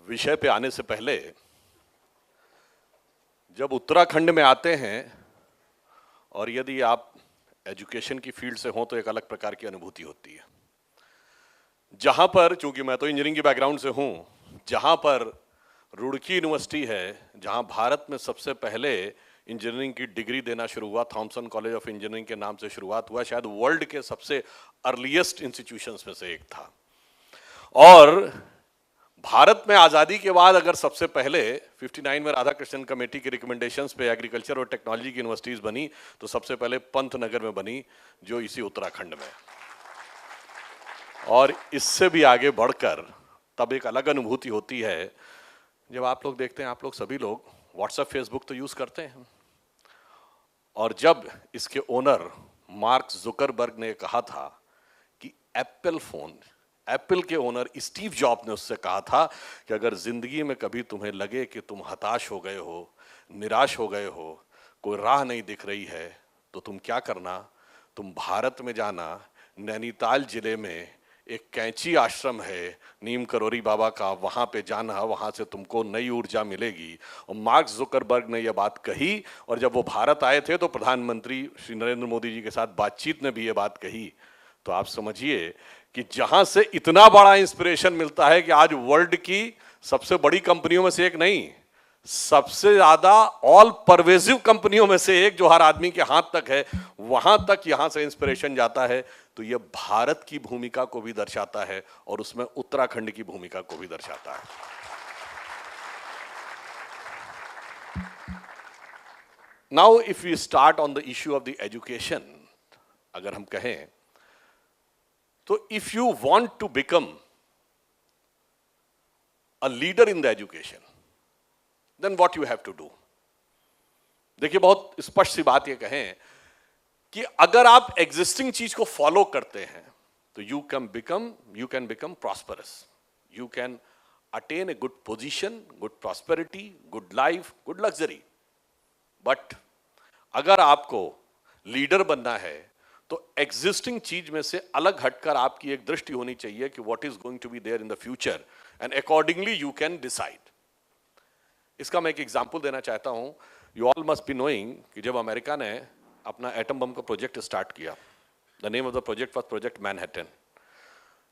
विषय पे आने से पहले जब उत्तराखंड में आते हैं और यदि आप एजुकेशन की फील्ड से हो तो एक अलग प्रकार की अनुभूति होती है। जहां पर, चूंकि मैं तो इंजीनियरिंग के बैकग्राउंड से हूं, जहां पर रुड़की यूनिवर्सिटी है, जहां भारत में सबसे पहले इंजीनियरिंग की डिग्री देना शुरू हुआ, थॉमसन कॉलेज ऑफ इंजीनियरिंग के नाम से शुरुआत हुआ, शायद वर्ल्ड के सबसे अर्लीस्ट इंस्टीट्यूशंस में से एक था। और भारत में आजादी के बाद अगर सबसे पहले 59 में राधाकृष्णन कमेटी की रिकमेंडेशंस पे एग्रीकल्चर और टेक्नोलॉजी की यूनिवर्सिटीज बनी, तो सबसे पहले पंतनगर में बनी, जो इसी उत्तराखंड में। और इससे भी आगे बढ़कर तब एक अलग अनुभूति होती है जब आप लोग देखते हैं, आप लोग सभी लोग व्हाट्सएप फेसबुक तो यूज करते हैं, और जब इसके ओनर मार्क जुकरबर्ग ने कहा था कि एप्पल के ओनर स्टीव जॉब ने उससे कहा था कि अगर जिंदगी में कभी तुम्हें लगे कि तुम हताश हो गए हो, निराश हो गए हो, कोई राह नहीं दिख रही है, तो तुम क्या करना, तुम भारत में जाना, नैनीताल जिले में एक कैंची आश्रम है नीम करोरी बाबा का, वहां पे जाना, वहां से तुमको नई ऊर्जा मिलेगी। और मार्क जुकरबर्ग ने यह बात कही, और जब वो भारत आए थे तो प्रधानमंत्री श्री नरेंद्र मोदी जी के साथ बातचीत में भी ये बात कही। तो आप समझिए कि जहां से इतना बड़ा इंस्पिरेशन मिलता है कि आज वर्ल्ड की सबसे बड़ी कंपनियों में से एक नहीं, सबसे ज्यादा ऑल परवेजिव कंपनियों में से एक, जो हर आदमी के हाथ तक है, वहां तक यहां से इंस्पिरेशन जाता है। तो यह भारत की भूमिका को भी दर्शाता है और उसमें उत्तराखंड की भूमिका को भी दर्शाता है। Now if we start on the issue of the education, अगर हम कहें तो if you want to become a leader in the education, then what you have to do. देखिए, बहुत स्पष्ट सी बात ये कहें कि अगर आप एग्जिस्टिंग चीज को फॉलो करते हैं तो you can become prosperous, you can attain a good position, good prosperity, good life, good luxury. But अगर आपको लीडर बनना है तो एग्जिस्टिंग चीज में से अलग हटकर आपकी एक दृष्टि होनी चाहिए कि what is going to be there in the future, and accordingly you can decide. इसका मैं एक एग्जांपल देना चाहता हूं। You all must be knowing कि जब अमेरिका ने अपना एटम बम का प्रोजेक्ट स्टार्ट किया, the name of the project was project Manhattan,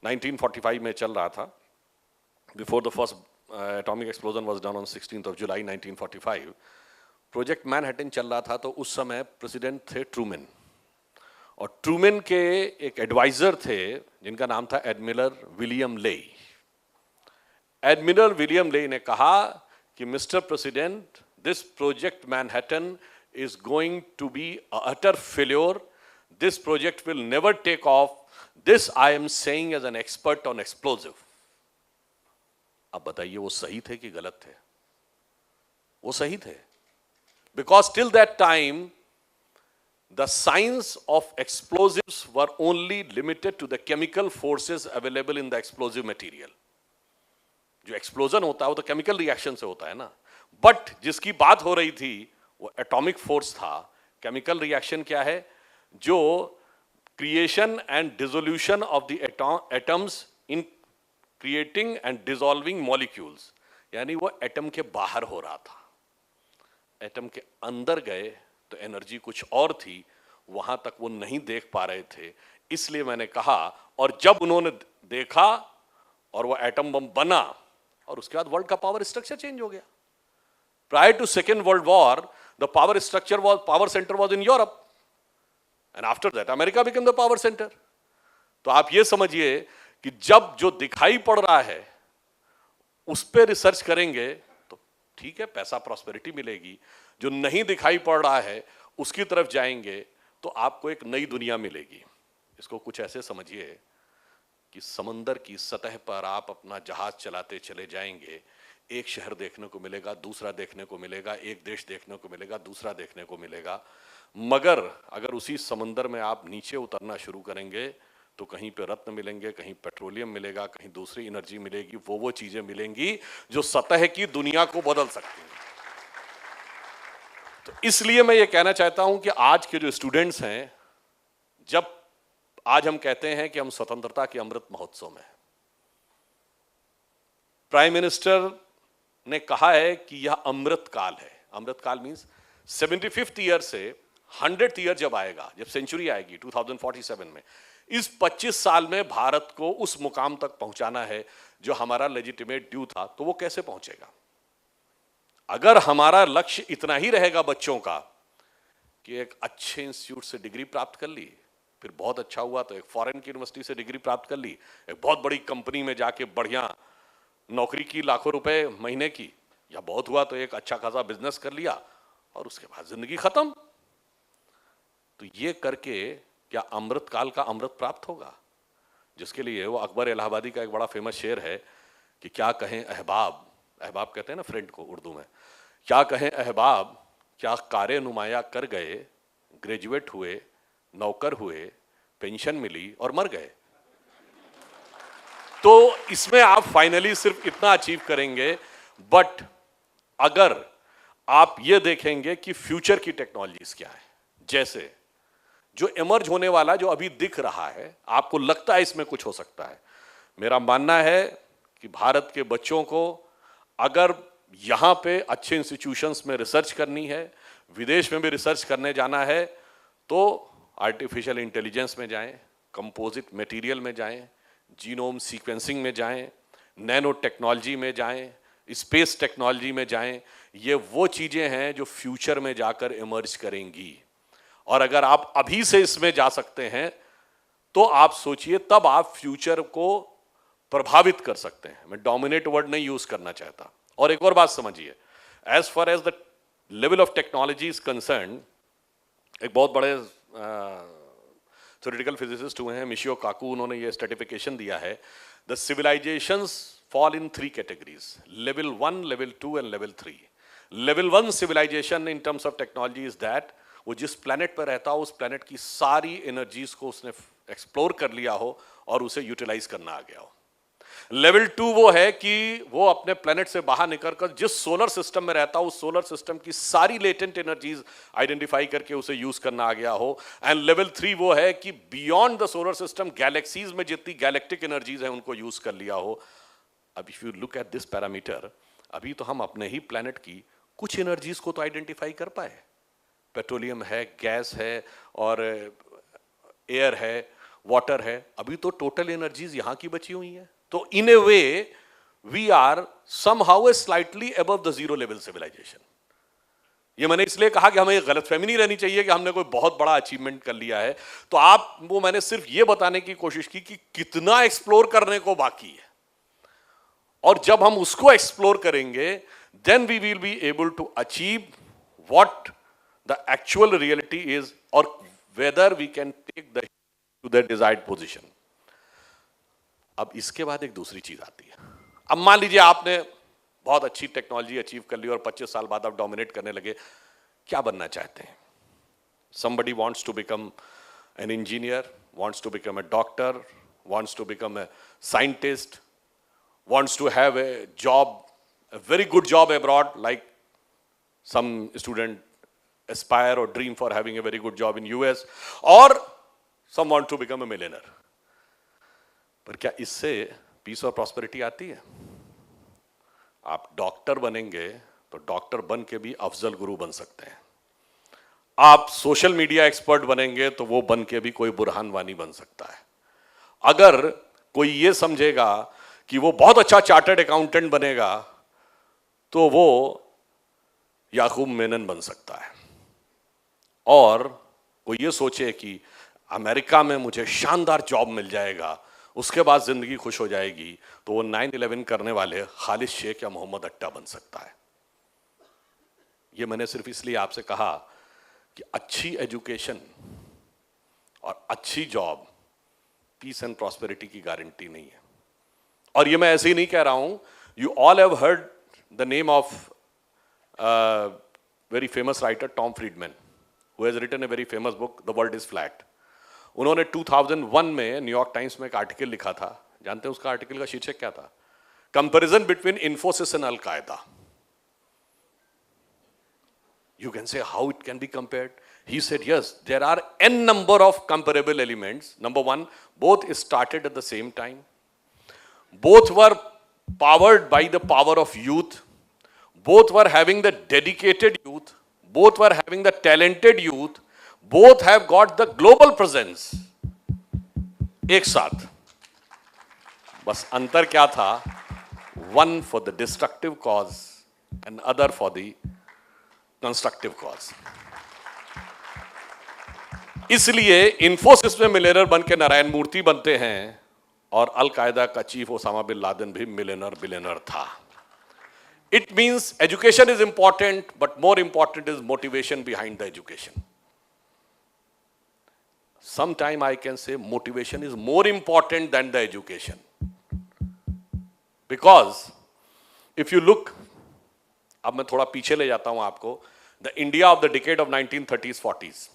1945 में चल रहा था, before the first atomic explosion was done on 16th of July 1945। Project Manhattan चल रहा था, तो उस समय प्रेसिडेंट थे ट्रूमैन, और ट्रूमैन के एक एडवाइजर थे जिनका नाम था एडमिरल विलियम ले। एडमिरल विलियम ले ने कहा कि mister president, this project Manhattan is going to be a utter failure. This project will never take off. This I am saying as an expert on explosive. अब बताइए, वो सही थे कि गलत थे? वो सही थे, because till that time the science of explosives were only limited to the chemical forces available in the explosive material. जो एक्सप्लोजन होता है वो तो केमिकल रिएक्शन से होता है ना, बट जिसकी बात हो रही थी वो एटॉमिक फोर्स था। केमिकल रिएक्शन क्या है? जो creation and dissolution of the atoms in creating and dissolving molecules, यानी वो एटम के बाहर हो रहा था। एटम के अंदर गए तो एनर्जी कुछ और थी, वहां तक वो नहीं देख पा रहे थे। इसलिए मैंने कहा, और जब उन्होंने देखा और वो एटम बम बना, और उसके बाद वर्ल्ड का पावर स्ट्रक्चर चेंज हो गया। Prior to Second World War, the power center was in Europe, and after that, America became the power center. तो आप ये समझिए कि जब जो दिखाई पड़ रहा है उस पे रिसर्च करेंगे तो ठीक है, पैसा प्रॉस्पेरिटी मिलेगी। जो नहीं दिखाई पड़ रहा है उसकी तरफ जाएंगे तो आपको एक नई दुनिया मिलेगी। इसको कुछ ऐसे समझिए कि समंदर की सतह पर आप अपना जहाज चलाते चले जाएंगे, एक शहर देखने को मिलेगा, दूसरा देखने को मिलेगा, एक देश देखने को मिलेगा, दूसरा देखने को मिलेगा, मगर अगर उसी समंदर में आप नीचे उतरना शुरू करेंगे तो कहीं पे रत्न मिलेंगे, कहीं पेट्रोलियम मिलेगा, कहीं दूसरी एनर्जी मिलेगी, वो चीजें मिलेंगी जो सतह की दुनिया को बदल सकती हैं। तो इसलिए मैं ये कहना चाहता हूं कि आज के जो स्टूडेंट्स हैं, जब आज हम कहते हैं कि हम स्वतंत्रता के अमृत महोत्सव में, प्राइम मिनिस्टर ने कहा है कि यह अमृत काल है। अमृत काल मीन्स 75th ईयर से 100th ईयर जब आएगा, जब सेंचुरी आएगी 2047 में, इस 25 साल में भारत को उस मुकाम तक पहुंचाना है जो हमारा लेजिटिमेट ड्यू था। तो वो कैसे पहुंचेगा? अगर हमारा लक्ष्य इतना ही रहेगा बच्चों का कि एक अच्छे इंस्टीट्यूट से डिग्री प्राप्त कर ली, फिर बहुत अच्छा हुआ तो एक फॉरेन की यूनिवर्सिटी से डिग्री प्राप्त कर ली, एक बहुत बड़ी कंपनी में जाके बढ़िया नौकरी की, लाखों रुपए महीने की, या बहुत हुआ तो एक अच्छा खासा बिजनेस कर लिया और उसके बाद जिंदगी खत्म, तो ये करके क्या अमृत काल का अमृत प्राप्त होगा? जिसके लिए वो अकबर इलाहाबादी का एक बड़ा फेमस शेर है कि क्या कहें अहबाब, अहबाब कहते हैं ना फ्रेंड को उर्दू में, क्या कहें अहबाब, क्या कारे नुमाया कर गए, ग्रेजुएट हुए, नौकर हुए, पेंशन मिली और मर गए। तो इसमें आप फाइनली सिर्फ इतना अचीव करेंगे, बट अगर आप ये देखेंगे कि फ्यूचर की टेक्नोलॉजीज क्या है, जैसे जो इमर्ज होने वाला, जो अभी दिख रहा है, आपको लगता है इसमें कुछ हो सकता है। मेरा मानना है कि भारत के बच्चों को अगर यहां पे अच्छे इंस्टीट्यूशंस में रिसर्च करनी है, विदेश में भी रिसर्च करने जाना है, तो आर्टिफिशियल इंटेलिजेंस में जाएं, कंपोजिट मटेरियल में जाएं, जीनोम सीक्वेंसिंग में जाएं, नैनो टेक्नोलॉजी में जाएं, स्पेस टेक्नोलॉजी में जाएं। ये वो चीजें हैं जो फ्यूचर में जाकर इमर्ज करेंगी। और अगर आप अभी से इसमें जा सकते हैं तो आप सोचिए, तब आप फ्यूचर को प्रभावित कर सकते हैं। मैं डोमिनेट वर्ड नहीं यूज करना चाहता। और एक और बात समझिए, as far as the level of technology is concern, एक बहुत बड़े थ्योरेटिकल फिजिसिस्ट हुए हैं मिशियो काकू, उन्होंने ये स्ट्रेटिफिकेशन दिया है, the civilisations fall in 3 categories, level 1, level 2 and level 3। Level 1 civilisation in terms of technology is that वो जिस प्लेनेट पर रहता हो उस प्लेनेट की सारी एनर्जीज को उसने एक्सप्लोर कर लिया हो और उसे यूटिलाइज करना आ गया हो। लेवल 2 वो है कि वो अपने प्लेनेट से बाहर निकलकर जिस सोलर सिस्टम में रहता हो उस सोलर सिस्टम की सारी लेटेंट एनर्जीज आइडेंटिफाई करके उसे यूज करना आ गया हो। एंड लेवल 3 वो है कि beyond the solar system galaxies में जितनी गैलेक्टिक एनर्जीज है उनको यूज कर लिया हो। अब if you look at this parameter, अभी तो हम अपने ही प्लेनेट की कुछ एनर्जीज को तो आइडेंटिफाई कर पाए, पेट्रोलियम है, गैस है और एयर है, वाटर है, अभी तो टोटल एनर्जीज यहां की बची हुई है। तो in a way we are somehow slightly above the zero level civilization. ये मैंने इसलिए कहा कि हमें ये गलतफहमी नहीं रहनी चाहिए कि हमने कोई बहुत बड़ा अचीवमेंट कर लिया है। तो आप वो, मैंने सिर्फ ये बताने की कोशिश की कि कितना एक्सप्लोर करने को बाकी है, और जब हम उसको एक्सप्लोर करेंगे then we will be able to achieve what the actual reality is, or whether we can take the to the desired position. अब इसके बाद एक दूसरी चीज आती है। अब मान लीजिए आपने बहुत अच्छी टेक्नोलॉजी अचीव कर ली और 25 साल बाद आप डोमिनेट करने लगे, क्या बनना चाहते हैं? Somebody wants to become an engineer, wants to become a doctor, wants to become a scientist, wants to have a job, a very good job abroad, like some student aspire or dream for having a very good job in US, or some want to become a millionaire. पर क्या इससे piece और prosperity आती है? आप doctor बनेंगे तो doctor बन के भी अफजल गुरु बन सकते हैं। आप सोशल मीडिया एक्सपर्ट बनेंगे तो वो बन के भी कोई बुरहान वानी बन सकता है। अगर कोई ये समझेगा कि वो बहुत अच्छा चार्टर्ड अकाउंटेंट बनेगा तो वो याकूब मेनन बन सकता है। और वो ये सोचे कि अमेरिका में मुझे शानदार जॉब मिल जाएगा, उसके बाद जिंदगी खुश हो जाएगी, तो वो 9/11 करने वाले खालिद शेख या मोहम्मद अट्टा बन सकता है। ये मैंने सिर्फ इसलिए आपसे कहा कि अच्छी एजुकेशन और अच्छी जॉब पीस एंड प्रॉस्पेरिटी की गारंटी नहीं है। और ये मैं ऐसे ही नहीं कह रहा हूं, you all have heard the name of very famous writer Tom Friedman, who has written a very famous book, The World is Flat. उन्होंने 2001 में न्यूयॉर्क टाइम्स में एक आर्टिकल लिखा था। जानते हैं उसका आर्टिकल का शीर्षक क्या था? कंपैरिजन बिटवीन इन्फोसिस एंड अल कायदा। You can say how it can be compared. He said, yes, there are n number of comparable elements. Number one, both started at the same time. Both were powered by the power of youth. both were having the dedicated youth, both were having the talented youth, both have got the global presence एक साथ. बस अंतर क्या था? One for the destructive cause and other for the constructive cause. इसलिए इंफोसिस में millionaire बन के नारायण मूर्ति बनते हैं और अल कायदा का चीफ ओसामा बिन लादेन भी मिलियनर बिलियनर था. It means education is important, but more important is motivation behind the education. Sometime I can say motivation is more important than the education. Because if you look, अब मैं थोड़ा पीछे ले जाता हूं आपको, the India of the decade of 1930s, 40s.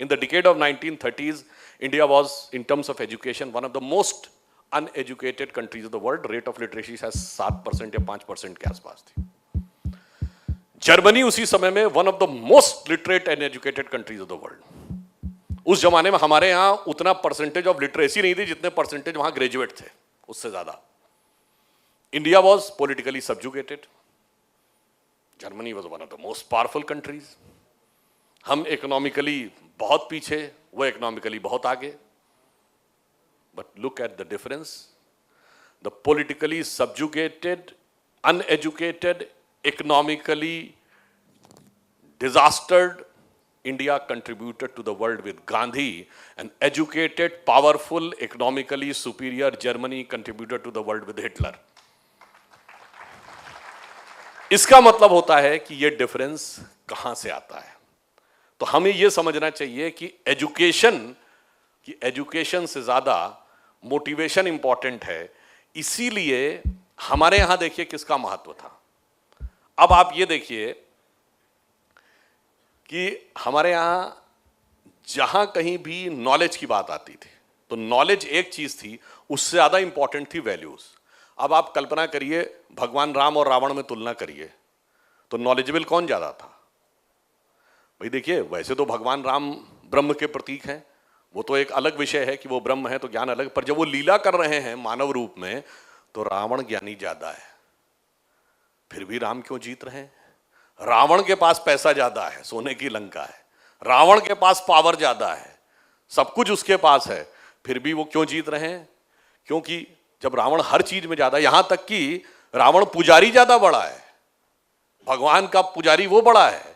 In the decade of 1930s, India was, in terms of education, one of the most uneducated countries of the world. Rate of literacy has 7% या 5% के आसपास थी. Germany उसी समय में one of the most literate and educated countries of the world. उस जमाने में हमारे यहाँ उतना परसेंटेज ऑफ लिटरेसी नहीं थी जितने परसेंटेज वहां ग्रेजुएट थे, उससे ज्यादा. India was politically सबजुगेटेड. Germany was one of the most powerful countries. हम इकोनॉमिकली बहुत पीछे, वो इकोनॉमिकली बहुत आगे. But look at the difference. The politically subjugated, uneducated, economically disastered India contributed to the world with Gandhi, and educated, powerful, economically superior Germany contributed to the world with Hitler. इसका मतलब होता है कि ये difference कहां से आता है. तो हमें यह समझना चाहिए कि एजुकेशन से ज्यादा मोटिवेशन इंपॉर्टेंट है. इसीलिए हमारे यहां देखिए किसका महत्व था. अब आप ये देखिए कि हमारे यहां जहां कहीं भी नॉलेज की बात आती थी तो नॉलेज एक चीज थी, उससे ज्यादा इंपॉर्टेंट थी वैल्यूज. अब आप कल्पना करिए, भगवान राम और रावण में तुलना करिए तो नॉलेजेबल कौन ज्यादा था? भाई देखिए, वैसे तो भगवान राम ब्रह्म के प्रतीक हैं, वो तो एक अलग विषय है कि वो ब्रह्म है तो ज्ञान अलग, पर जब वो लीला कर रहे हैं मानव रूप में तो रावण ज्ञानी ज्यादा है. फिर भी राम क्यों जीत रहे हैं? रावण के पास पैसा ज्यादा है, सोने की लंका है, रावण के पास पावर ज्यादा है, सब कुछ उसके पास है, फिर भी वो क्यों जीत रहे हैं? क्योंकि जब रावण हर चीज में ज्यादा, यहां तक कि रावण पुजारी ज्यादा बड़ा है, भगवान का पुजारी वो बड़ा है.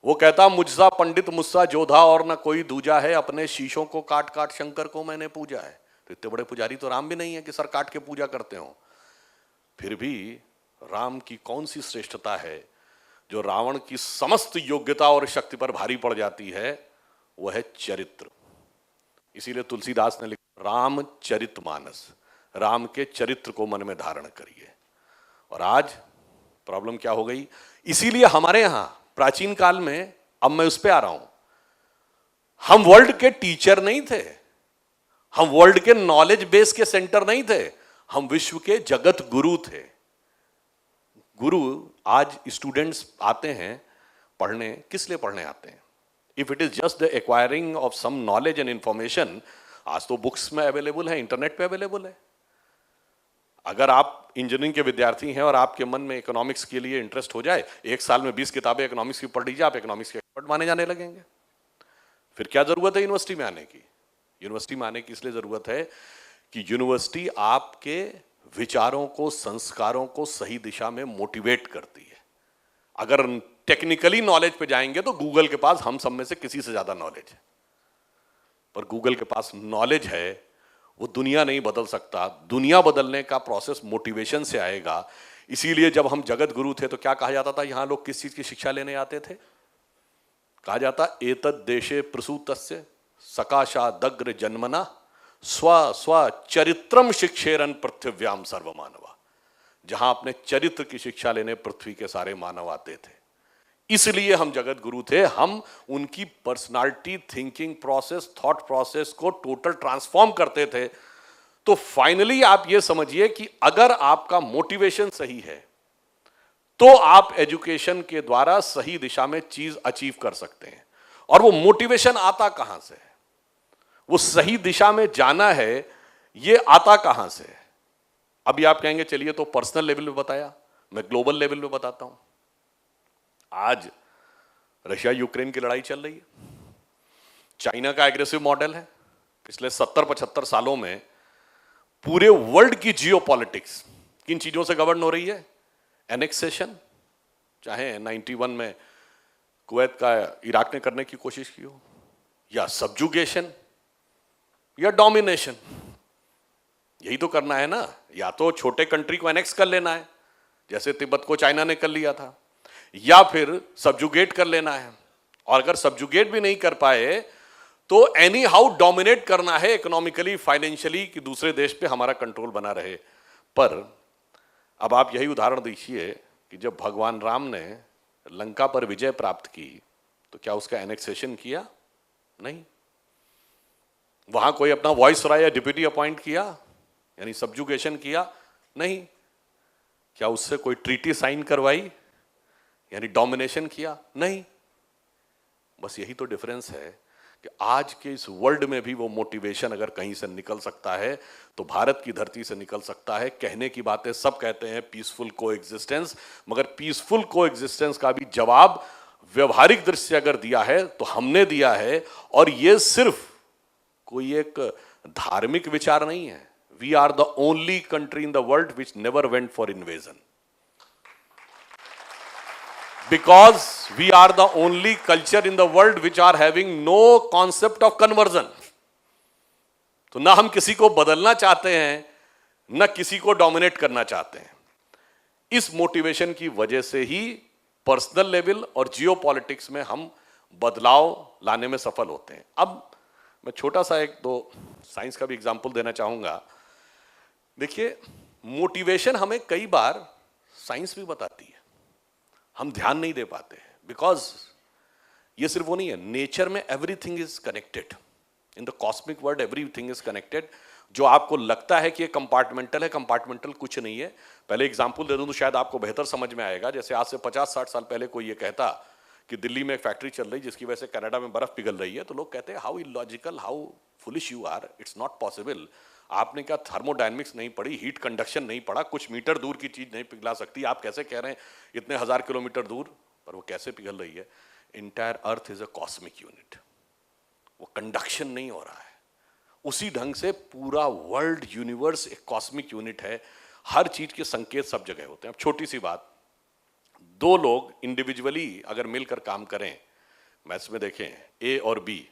वो कहता मुझसा पंडित मुझसा जोधा और ना कोई दूजा है, अपने शीशों को काट काट शंकर को मैंने पूजा है. तो इतने बड़े पुजारी तो राम भी नहीं है कि सर काट के पूजा करते हो. फिर भी राम की कौन सी श्रेष्ठता है जो रावण की समस्त योग्यता और शक्ति पर भारी पड़ जाती है? वह है चरित्र. इसीलिए तुलसीदास ने लिखा राम चरितमानस, राम के चरित्र को मन में धारण करिए. और आज प्रॉब्लम क्या हो गई? इसीलिए हमारे यहां प्राचीन काल में, अब मैं उस पे आ रहा हूं, हम वर्ल्ड के टीचर नहीं थे, हम वर्ल्ड के नॉलेज बेस के सेंटर नहीं थे, हम विश्व के जगत गुरु थे. गुरु आज स्टूडेंट्स आते हैं पढ़ने, किस लिए पढ़ने आते हैं? If it is just the acquiring of some knowledge and information, आज तो बुक्स में अवेलेबल है, इंटरनेट पे अवेलेबल है. अगर आप इंजीनियरिंग के विद्यार्थी हैं और आपके मन में इकोनॉमिक्स के लिए इंटरेस्ट हो जाए, एक साल में 20 किताबें इकोनॉमिक्स की पढ़ लीजिए, आप इकोनॉमिक्स के एक्सपर्ट माने जाने लगेंगे. फिर क्या जरूरत है यूनिवर्सिटी में आने की? यूनिवर्सिटी में आने की इसलिए जरूरत है कि यूनिवर्सिटी आपके विचारों को, संस्कारों को सही दिशा में मोटिवेट करती है. अगर टेक्निकली नॉलेज पे जाएंगे तो गूगल के पास हम सब में से किसी से ज्यादा नॉलेज है, पर गूगल के पास नॉलेज है, वो दुनिया नहीं बदल सकता. दुनिया बदलने का प्रोसेस मोटिवेशन से आएगा. इसीलिए जब हम जगत गुरु थे तो क्या कहा जाता था? यहां लोग किस चीज की शिक्षा लेने आते थे? कहा जाता एतद देशे प्रसूतस्य सकाशादग्र जन्मना स्व स्व चरित्रम शिक्षेरन पृथ्व्याम सर्वमानवा. जहां अपने चरित्र की शिक्षा लेने पृथ्वी के सारे मानव आते थे. इसलिए हम जगत गुरु थे. हम उनकी personality, thinking process, thought process को टोटल ट्रांसफॉर्म करते थे. तो फाइनली आप ये समझिए कि अगर आपका मोटिवेशन सही है तो आप एजुकेशन के द्वारा सही दिशा में चीज अचीव कर सकते हैं. और वो मोटिवेशन आता कहां से है? वो सही दिशा में जाना है, ये आता कहां से? अभी आप कहेंगे चलिए तो पर्सनल लेवल पे बताया, मैं ग्लोबल लेवल पे बताता हूं. आज रशिया यूक्रेन की लड़ाई चल रही है, चाइना का एग्रेसिव मॉडल है। पिछले 70-75 सालों में पूरे वर्ल्ड की जियोपॉलिटिक्स किन चीजों से गवर्न हो रही है? एनेक्सेशन, चाहे 91 में कुवैत का इराक ने करने की कोशिश की हो, या सब्जुगेशन, या डोमिनेशन। यही तो करना है ना। या तो छोटे कंट्री को एनेक्स कर लेना है, जैसे तिब्बत को चाइना ने कर लिया था, या फिर सब्जुगेट कर लेना है। और अगर सब्जुगेट भी नहीं कर पाए तो एनी हाउ डोमिनेट करना है इकोनॉमिकली, फाइनेंशियली, कि दूसरे देश पे हमारा कंट्रोल बना रहे। पर अब आप यही उदाहरण देखिए कि जब भगवान राम ने लंका पर विजय प्राप्त की तो क्या उसका एनेक्सेशन किया? नहीं। वहां कोई अपना वॉइसरॉय या डिप्यूटी अपॉइंट किया, यानी सब्जुगेशन किया? नहीं। क्या उससे कोई ट्रीटी साइन करवाई, यानी डोमिनेशन किया? नहीं। बस यही तो डिफरेंस है कि आज के इस वर्ल्ड में भी वो मोटिवेशन अगर कहीं से निकल सकता है तो भारत की धरती से निकल सकता है। कहने की बातें सब कहते हैं पीसफुल को एग्जिस्टेंस, मगर पीसफुल को एग्जिस्टेंस का भी जवाब व्यवहारिक दृष्टि से अगर दिया है तो हमने दिया है। और ये सिर्फ कोई एक धार्मिक विचार नहीं है। We are the only country in the world which never went for invasion, because we are the only culture in the world which are having no concept of conversion. तो ना हम किसी को बदलना चाहते हैं, ना किसी को डोमिनेट करना चाहते हैं। इस मोटिवेशन की वजह से ही पर्सनल लेवल और जियोपॉलिटिक्स में हम बदलाव लाने में सफल होते हैं। अब मैं छोटा सा एक दो साइंस का भी एग्जांपल देना चाहूंगा। देखिए, मोटिवेशन हमें कई बार साइंस भी बताती है, हम ध्यान नहीं दे पाते, बिकॉज ये सिर्फ वो नहीं है। नेचर में everything is connected, in the cosmic world everything is connected. जो आपको लगता है कि ये कंपार्टमेंटल है, कंपार्टमेंटल कुछ नहीं है। पहले एग्जांपल दे दूं तो शायद आपको बेहतर समझ में आएगा। जैसे आज से 50-60 साल पहले कोई ये कहता कि दिल्ली में एक फैक्ट्री चल रही जिसकी वजह से कनाडा में बर्फ पिघल रही है, तो लोग कहते हैं how illogical, how foolish you are, it's not possible. आपने क्या थर्मोडायनेमिक्स नहीं पढ़ी, हीट कंडक्शन नहीं पढ़ा, कुछ मीटर दूर की चीज नहीं पिघला सकती, आप कैसे कह रहे हैं इतने 1000 किलोमीटर दूर पर वो कैसे पिघल रही है? Entire earth is a cosmic unit, वो कंडक्शन नहीं हो रहा है। उसी ढंग से पूरा वर्ल्ड यूनिवर्स एक कॉस्मिक यूनिट है। हर चीज के संकेत सब जगह होते हैं। अब छोटी सी बात, दो लोग इंडिविजुअली अगर मिलकर काम करें, मैथ्स में देखें ए और बी,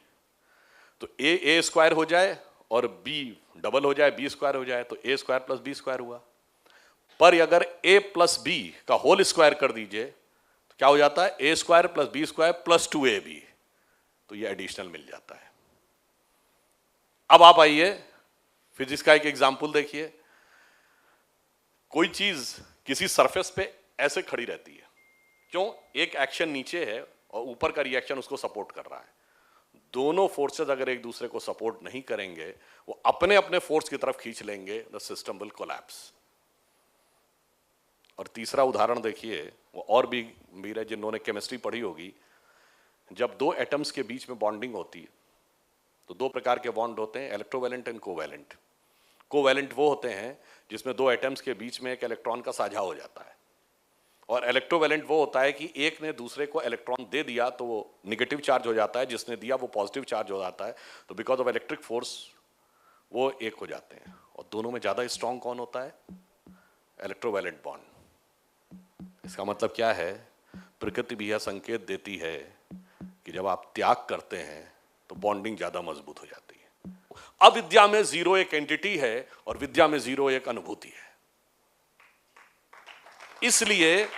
तो ए स्क्वायर हो जाए और बी डबल हो जाए, बी स्क्वायर हो जाए, तो A square plus B square हुआ। पर अगर ए प्लस बी का होल स्क्वायर कर दीजिए तो क्या हो जाता है? A square plus B square plus 2ab, तो ये एडिशनल मिल जाता है। अब आप आइए फिजिक्स का एक एग्जांपल देखिए। कोई चीज किसी सरफेस पे ऐसे खड़ी रहती है, क्यों? एक एक्शन नीचे है और ऊपर का रिएक्शन उसको सपोर्ट कर रहा है। दोनों फोर्सेस अगर एक दूसरे को सपोर्ट नहीं करेंगे, वो अपने अपने फोर्स की तरफ खींच लेंगे, द सिस्टम विल कोलैप्स। और तीसरा उदाहरण देखिए, वो और भी वीर है जिन्होंने केमिस्ट्री पढ़ी होगी। जब दो एटम्स के बीच में बॉन्डिंग होती है तो दो प्रकार के बॉन्ड होते हैं, इलेक्ट्रोवैलेंट एंड कोवैलेंट। कोवैलेंट वो होते हैं जिसमें दो एटम्स के बीच में एक इलेक्ट्रॉन का साझा हो जाता है, और इलेक्ट्रोवैलेंट वो होता है कि एक ने दूसरे को इलेक्ट्रॉन दे दिया तो वो निगेटिव चार्ज हो जाता है, जिसने दिया वो पॉजिटिव चार्ज हो जाता है। तो बिकॉज ऑफ इलेक्ट्रिक फोर्स वो एक हो जाते हैं। और दोनों में ज्यादा स्ट्रांग कौन होता है? Electrovalent bond. इसका मतलब क्या है? प्रकृति भी यह संकेत देती है कि जब आप त्याग करते हैं तो बॉन्डिंग ज्यादा मजबूत हो जाती है। अविद्या में जीरो एक एंटिटी है और विद्या में जीरो एक अनुभूति है। इसलिए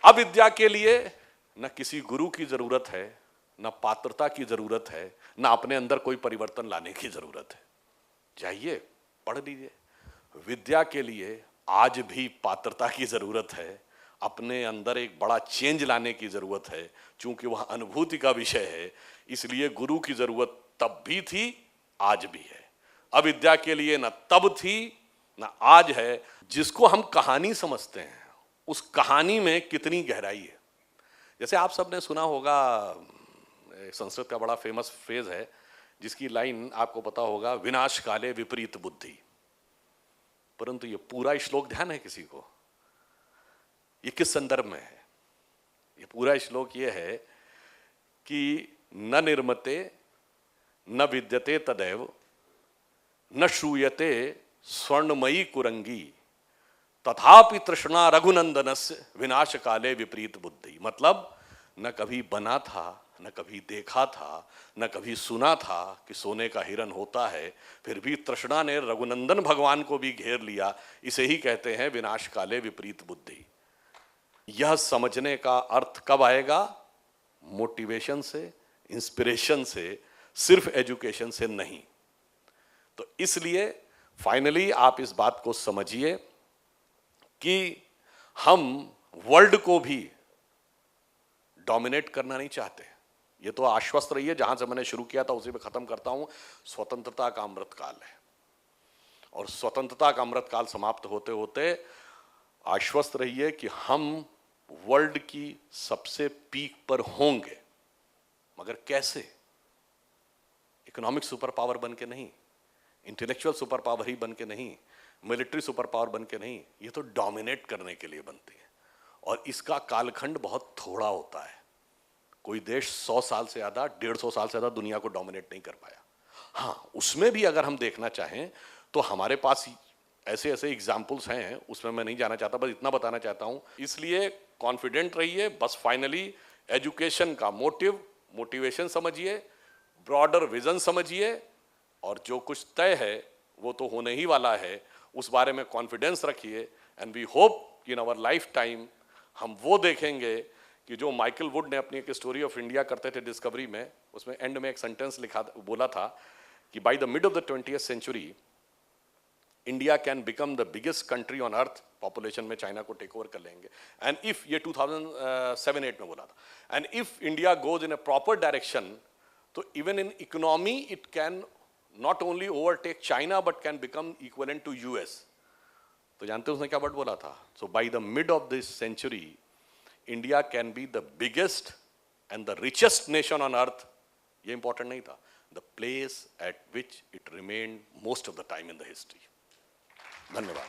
अविद्या के लिए न किसी गुरु की जरूरत है, न पात्रता की जरूरत है, न अपने अंदर कोई परिवर्तन लाने की जरूरत है। जाइए पढ़ लीजिए। विद्या के लिए आज भी पात्रता की जरूरत है, अपने अंदर एक बड़ा चेंज लाने की जरूरत है। चूंकि वह अनुभूति का विषय है, इसलिए गुरु की जरूरत तब भी थी, आज भी है। अविद्या के लिए न तब थी न आज है। जिसको हम कहानी समझते हैं, उस कहानी में कितनी गहराई है। जैसे आप सबने सुना होगा, संस्कृत का बड़ा फेमस फ्रेज है जिसकी लाइन आपको पता होगा, विनाश काले विपरीत बुद्धि। परंतु ये पूरा श्लोक ध्यान है किसी को? ये किस संदर्भ में है? ये पूरा श्लोक ये है कि न निर्मते न विद्यते तदैव न श्रूयते स्वर्णमयी कुरंगी तथापि तृष्णा रघुनंदनस्य विनाश काले विपरीत बुद्धि। मतलब न कभी बना था, न कभी देखा था, न कभी सुना था कि सोने का हिरण होता है, फिर भी तृष्णा ने रघुनंदन भगवान को भी घेर लिया। इसे ही कहते हैं विनाश काले विपरीत बुद्धि। यह समझने का अर्थ कब आएगा? मोटिवेशन से, इंस्पिरेशन से, सिर्फ एजुकेशन से नहीं। तो इसलिए फाइनली आप इस बात को समझिए कि हम वर्ल्ड को भी डोमिनेट करना नहीं चाहते। ये तो आश्वस्त रहिए, जहां से मैंने शुरू किया था उसी पे खत्म करता हूं। स्वतंत्रता का अमृतकाल है और स्वतंत्रता का अमृतकाल समाप्त होते होते आश्वस्त रहिए कि हम वर्ल्ड की सबसे पीक पर होंगे। मगर कैसे? इकोनॉमिक सुपर पावर बन के नहीं, इंटेलेक्चुअल सुपर पावर ही बन के नहीं, मिलिट्री सुपर पावर बन के नहीं। ये तो डोमिनेट करने के लिए बनती है और इसका कालखंड बहुत थोड़ा होता है। कोई देश 100 साल से ज्यादा, 150 साल से ज्यादा दुनिया को डोमिनेट नहीं कर पाया। हाँ, उसमें भी अगर हम देखना चाहें तो हमारे पास ऐसे ऐसे एग्जाम्पल्स हैं, उसमें मैं नहीं जाना चाहता, बस इतना बताना चाहता हूं। इसलिए कॉन्फिडेंट रहिए। बस फाइनली एजुकेशन का मोटिवेशन समझिए, ब्रॉडर विजन समझिए और जो कुछ तय है वो तो होने ही वाला है, उस बारे में कॉन्फिडेंस रखिए। And we hope in our life time हम वो देखेंगे कि जो माइकल वुड ने अपनी एक स्टोरी ऑफ इंडिया करते थे डिस्कवरी में, उसमें एंड में एक सेंटेंस बोला था कि by the mid of the 20th century India can become the biggest country on earth. Population में चाइना को टेक ओवर कर लेंगे। एंड इफ, ये 2007-8 में बोला था, and if India goes in a proper direction तो even in economy it can not only overtake China but can become equivalent to US. तो जानते हैं उसने क्या वर्ड बोला था? So by the mid of this century India can be the biggest and the richest nation on earth. ये important नहीं था, the place at which it remained most of the time in the history. धन्यवाद।